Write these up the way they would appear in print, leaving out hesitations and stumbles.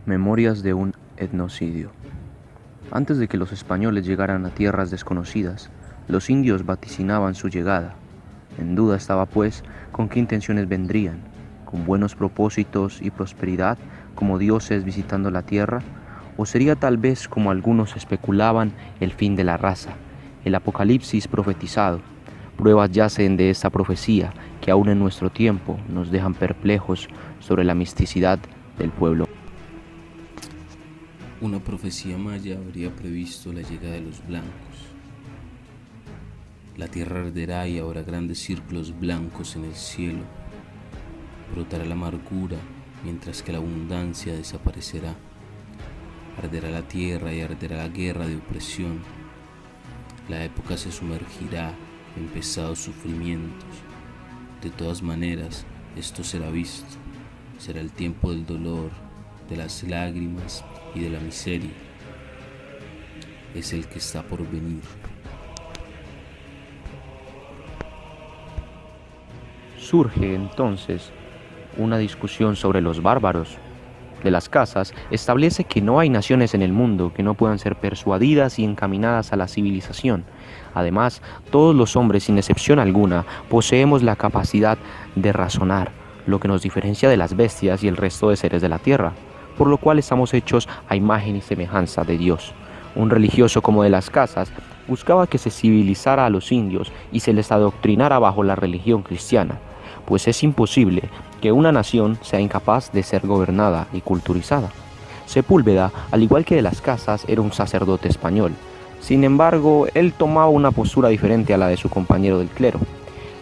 Memorias de un etnocidio. Antes de que los españoles llegaran a tierras desconocidas, los indios vaticinaban su llegada. En duda estaba, pues, con qué intenciones vendrían, con buenos propósitos y prosperidad como dioses visitando la tierra, o sería tal vez, como algunos especulaban, el fin de la raza, el apocalipsis profetizado. Pruebas yacen de esta profecía que aún en nuestro tiempo nos dejan perplejos sobre la misticidad del pueblo. Una profecía maya habría previsto la llegada de los blancos. La tierra arderá y habrá grandes círculos blancos en el cielo. Brotará la amargura mientras que la abundancia desaparecerá. Arderá la tierra y arderá la guerra de opresión. La época se sumergirá en pesados sufrimientos. De todas maneras, esto será visto. Será el tiempo del dolor, de las lágrimas y de la miseria. Es el que está por venir. Surge entonces una discusión sobre los bárbaros. De las Casas establece que no hay naciones en el mundo que no puedan ser persuadidas y encaminadas a la civilización. Además, todos los hombres, sin excepción alguna, poseemos la capacidad de razonar, lo que nos diferencia de las bestias y el resto de seres de la tierra, por lo cual estamos hechos a imagen y semejanza de Dios. Un religioso como de las Casas buscaba que se civilizara a los indios y se les adoctrinara bajo la religión cristiana, pues es imposible que una nación sea incapaz de ser gobernada y culturizada. Sepúlveda, al igual que de las Casas, era un sacerdote español. Sin embargo, él tomaba una postura diferente a la de su compañero del clero.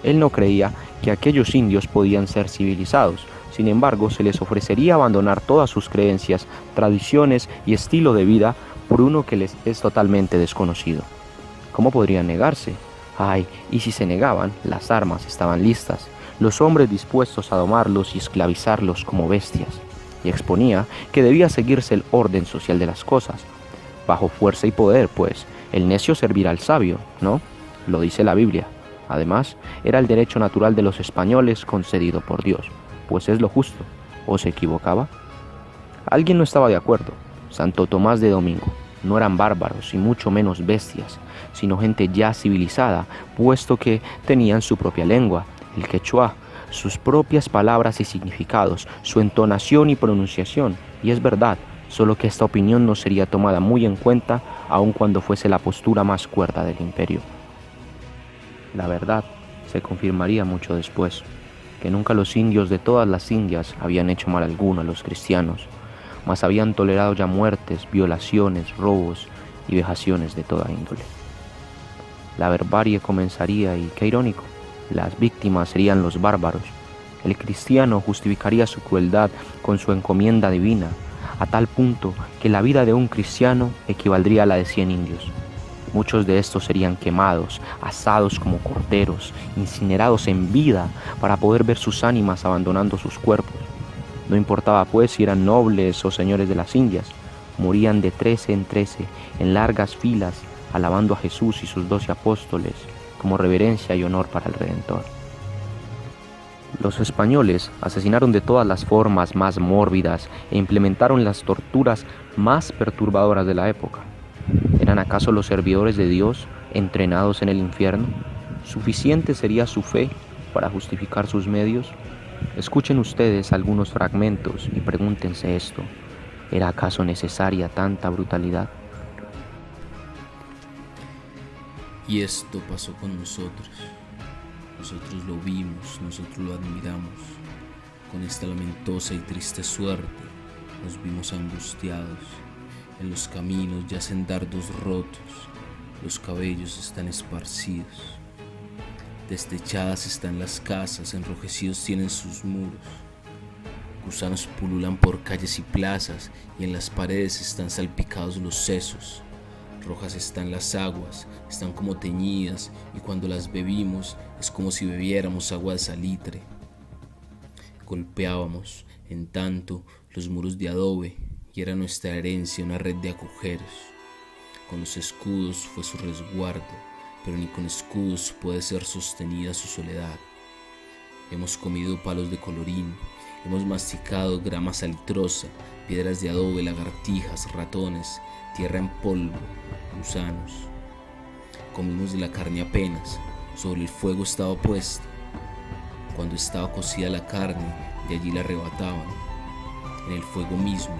Él no creía que aquellos indios podían ser civilizados. Sin embargo, se les ofrecería abandonar todas sus creencias, tradiciones y estilo de vida por uno que les es totalmente desconocido. ¿Cómo podrían negarse? Ay, y si se negaban, las armas estaban listas, los hombres dispuestos a domarlos y esclavizarlos como bestias, y exponía que debía seguirse el orden social de las cosas, bajo fuerza y poder, pues el necio servirá al sabio, ¿no? Lo dice la Biblia. Además, era el derecho natural de los españoles concedido por Dios, pues es lo justo. ¿O se equivocaba? Alguien no estaba de acuerdo. Santo Tomás de Domingo. No eran bárbaros y mucho menos bestias, sino gente ya civilizada, puesto que tenían su propia lengua, el quechua, sus propias palabras y significados, su entonación y pronunciación. Y es verdad, solo que esta opinión no sería tomada muy en cuenta aun cuando fuese la postura más cuerda del imperio. La verdad se confirmaría mucho después, que nunca los indios de todas las Indias habían hecho mal alguno a los cristianos, mas habían tolerado ya muertes, violaciones, robos y vejaciones de toda índole. La barbarie comenzaría y, qué irónico, las víctimas serían los bárbaros. El cristiano justificaría su crueldad con su encomienda divina, a tal punto que la vida de un cristiano equivaldría a la de 100 indios. Muchos de estos serían quemados, asados como corderos, incinerados en vida para poder ver sus ánimas abandonando sus cuerpos. No importaba pues si eran nobles o señores de las Indias, morían de 13 en 13 en largas filas, alabando a Jesús y sus 12 apóstoles, como reverencia y honor para el Redentor. Los españoles asesinaron de todas las formas más mórbidas e implementaron las torturas más perturbadoras de la época. ¿Eran acaso los servidores de Dios entrenados en el infierno? ¿Suficiente sería su fe para justificar sus medios? Escuchen ustedes algunos fragmentos y pregúntense esto: ¿era acaso necesaria tanta brutalidad? Y esto pasó con nosotros. Nosotros lo vimos, nosotros lo admiramos. Con esta lamentosa y triste suerte nos vimos angustiados. En los caminos yacen dardos rotos, los cabellos están esparcidos. Destechadas están las casas, enrojecidos tienen sus muros. Gusanos pululan por calles y plazas, y en las paredes están salpicados los sesos. Rojas están las aguas, están como teñidas, y cuando las bebimos es como si bebiéramos agua de salitre. Golpeábamos, en tanto, los muros de adobe, y era nuestra herencia una red de agujeros. Con los escudos fue su resguardo, pero ni con escudos puede ser sostenida su soledad. Hemos comido palos de colorín, Hemos masticado grama salitrosa, piedras de adobe, lagartijas, ratones, tierra en polvo, gusanos. Comimos de la carne apenas, sobre el fuego estaba puesta. Cuando estaba cocida la carne, de allí la arrebataban. En el fuego mismo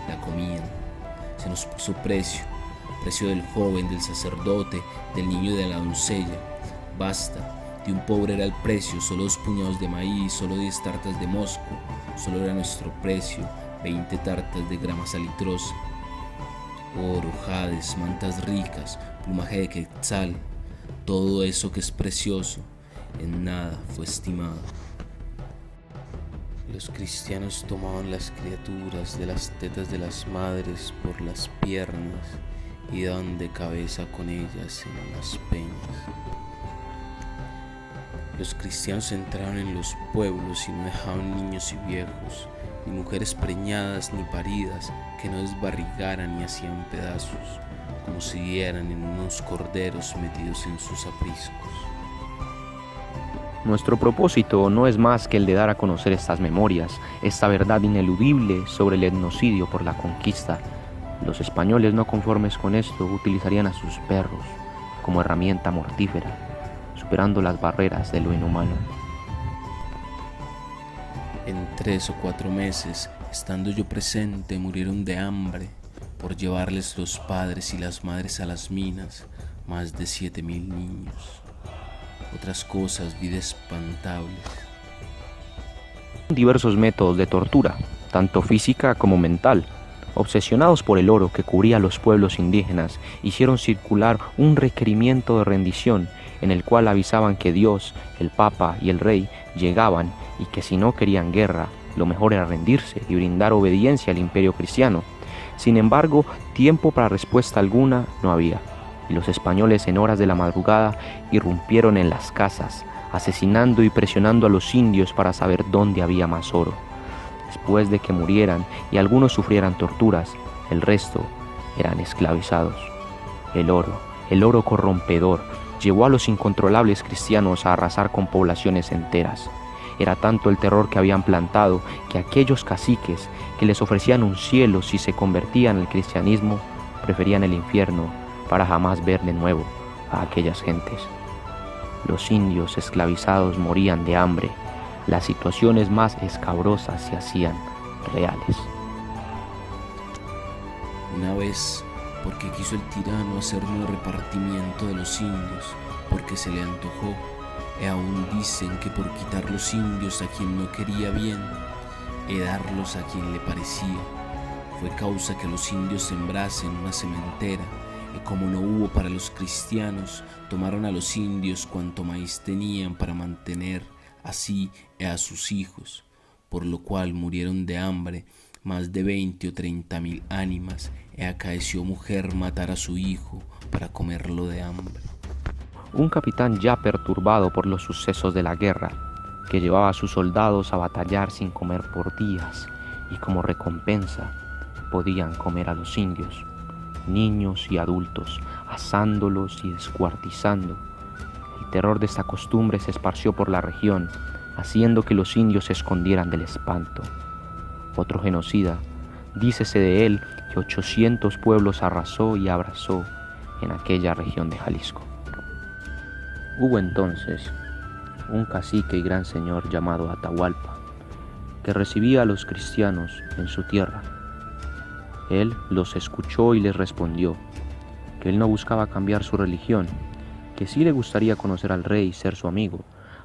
la comían. Se nos puso precio del joven, del sacerdote, del niño y de la doncella. Basta, de un pobre era el precio, solo 2 puñados de maíz, solo 10 tartas de mosco, solo era nuestro precio, 20 tartas de grama salitrosa. Oro, jades, mantas ricas, plumaje de quetzal, todo eso que es precioso, en nada fue estimado. Los cristianos tomaban las criaturas de las tetas de las madres por las piernas y daban de cabeza con ellas en las peñas. Los cristianos entraron en los pueblos y no dejaban niños y viejos, ni mujeres preñadas ni paridas, que no desbarrigaran ni hacían pedazos, como si dieran en unos corderos metidos en sus apriscos. Nuestro propósito no es más que el de dar a conocer estas memorias, esta verdad ineludible sobre el etnocidio por la conquista. Los españoles, no conformes con esto, utilizarían a sus perros como herramienta mortífera, superando las barreras de lo inhumano. En 3 o 4 meses, estando yo presente, murieron de hambre por llevarles los padres y las madres a las minas, más de 7,000 niños. Otras cosas vi de espantables. Diversos métodos de tortura, tanto física como mental. Obsesionados por el oro que cubría a los pueblos indígenas, hicieron circular un requerimiento de rendición en el cual avisaban que Dios, el Papa y el Rey llegaban y que si no querían guerra, lo mejor era rendirse y brindar obediencia al imperio cristiano. Sin embargo, tiempo para respuesta alguna no había, y los españoles en horas de la madrugada irrumpieron en las casas, asesinando y presionando a los indios para saber dónde había más oro. Después de que murieran y algunos sufrieran torturas, el resto eran esclavizados. El oro corrompedor, llevó a los incontrolables cristianos a arrasar con poblaciones enteras. Era tanto el terror que habían plantado que aquellos caciques que les ofrecían un cielo si se convertían al cristianismo, preferían el infierno para jamás ver de nuevo a aquellas gentes. Los indios esclavizados morían de hambre. Las situaciones más escabrosas se hacían reales. Una vez, porque quiso el tirano hacer un repartimiento de los indios, porque se le antojó, y aún dicen que por quitar los indios a quien no quería bien, y darlos a quien le parecía, fue causa que los indios sembrasen una sementera, y como no hubo para los cristianos, tomaron a los indios cuanto maíz tenían para mantener así a sus hijos, por lo cual murieron de hambre más de 20 o 30,000 ánimas, y acaeció mujer matar a su hijo para comerlo de hambre. Un capitán ya perturbado por los sucesos de la guerra, que llevaba a sus soldados a batallar sin comer por días, y como recompensa podían comer a los indios, niños y adultos, asándolos y descuartizando. El terror de esta costumbre se esparció por la región, haciendo que los indios se escondieran del espanto. Otro genocida, dícese de él que 800 pueblos arrasó y abrazó en aquella región de Jalisco. Hubo entonces un cacique y gran señor llamado Atahualpa, que recibía a los cristianos en su tierra. Él los escuchó y les respondió que él no buscaba cambiar su religión, que sí le gustaría conocer al rey y ser su amigo,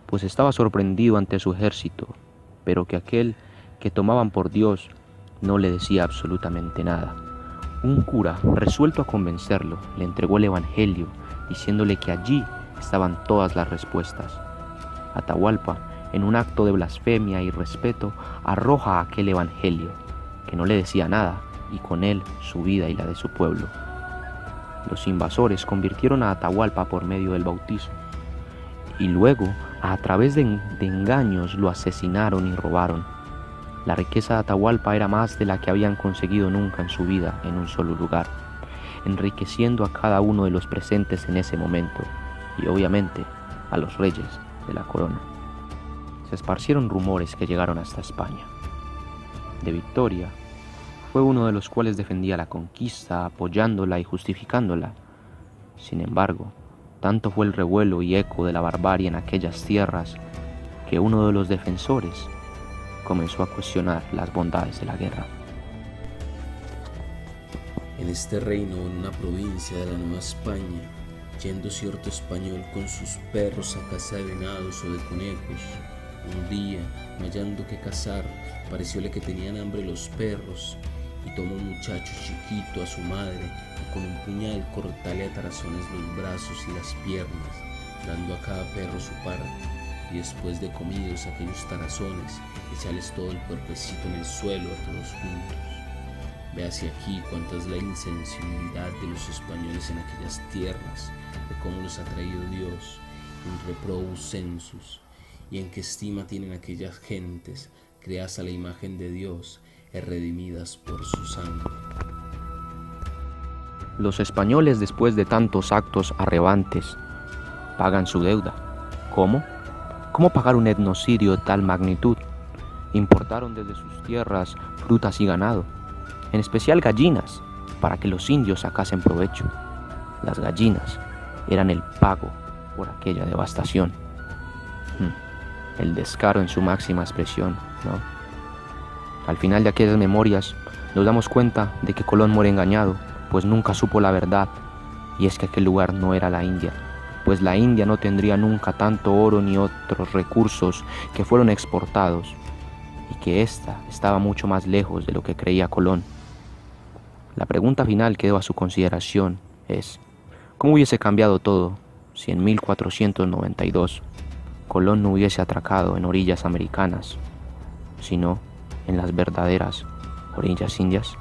pues estaba sorprendido ante su ejército, pero que aquel que tomaban por Dios no le decía absolutamente nada. Un cura, resuelto a convencerlo, le entregó el evangelio, diciéndole que allí estaban todas las respuestas. Atahualpa, en un acto de blasfemia y respeto, arroja aquel evangelio, que no le decía nada, y con él su vida y la de su pueblo. Los invasores convirtieron a Atahualpa por medio del bautismo, y luego, a través de engaños, lo asesinaron y robaron. La riqueza de Atahualpa era más de la que habían conseguido nunca en su vida en un solo lugar, enriqueciendo a cada uno de los presentes en ese momento, y obviamente a los reyes de la corona. Se esparcieron rumores que llegaron hasta España. de victoria, fue uno de los cuales defendía la conquista, apoyándola y justificándola. Sin embargo, tanto fue el revuelo y eco de la barbarie en aquellas tierras que uno de los defensores comenzó a cuestionar las bondades de la guerra. En este reino, en una provincia de la Nueva España, yendo cierto español con sus perros a caza de venados o de conejos, un día, no hallando que cazar, parecióle que tenían hambre los perros, y tomó un muchacho chiquito a su madre, y con un puñal cortale a tarazones los brazos y las piernas, dando a cada perro su parte, y después de comidos aquellos tarazones, echarles todo el cuerpecito en el suelo a todos juntos. Véase aquí cuánta es la insensibilidad de los españoles en aquellas tierras, de cómo los ha traído Dios, in reprobus sensus, y en qué estima tienen aquellas gentes, creadas a la imagen de Dios, y redimidas por su sangre. Los españoles, después de tantos actos arrebantes, pagan su deuda. ¿Cómo? ¿Cómo pagar un etnocidio de tal magnitud? Importaron desde sus tierras frutas y ganado, en especial gallinas, para que los indios sacasen provecho. Las gallinas eran el pago por aquella devastación. El descaro en su máxima expresión, ¿no? Al final de aquellas memorias nos damos cuenta de que Colón muere engañado, pues nunca supo la verdad, y es que aquel lugar no era la India, pues la India no tendría nunca tanto oro ni otros recursos que fueron exportados, y que ésta estaba mucho más lejos de lo que creía Colón. La pregunta final que debo a su consideración es: ¿cómo hubiese cambiado todo si en 1492 Colón no hubiese atracado en orillas americanas, sino en las verdaderas orillas indias?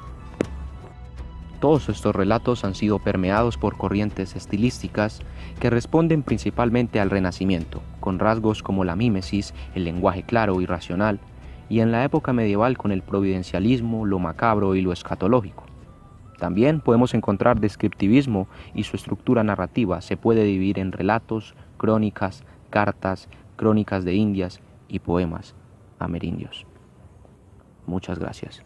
Todos estos relatos han sido permeados por corrientes estilísticas que responden principalmente al Renacimiento, con rasgos como la mímesis, el lenguaje claro y racional, y en la época medieval con el providencialismo, lo macabro y lo escatológico. También podemos encontrar descriptivismo, y su estructura narrativa se puede dividir en relatos, crónicas, cartas, crónicas de Indias y poemas amerindios. Muchas gracias.